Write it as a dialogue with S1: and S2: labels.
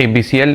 S1: ABCL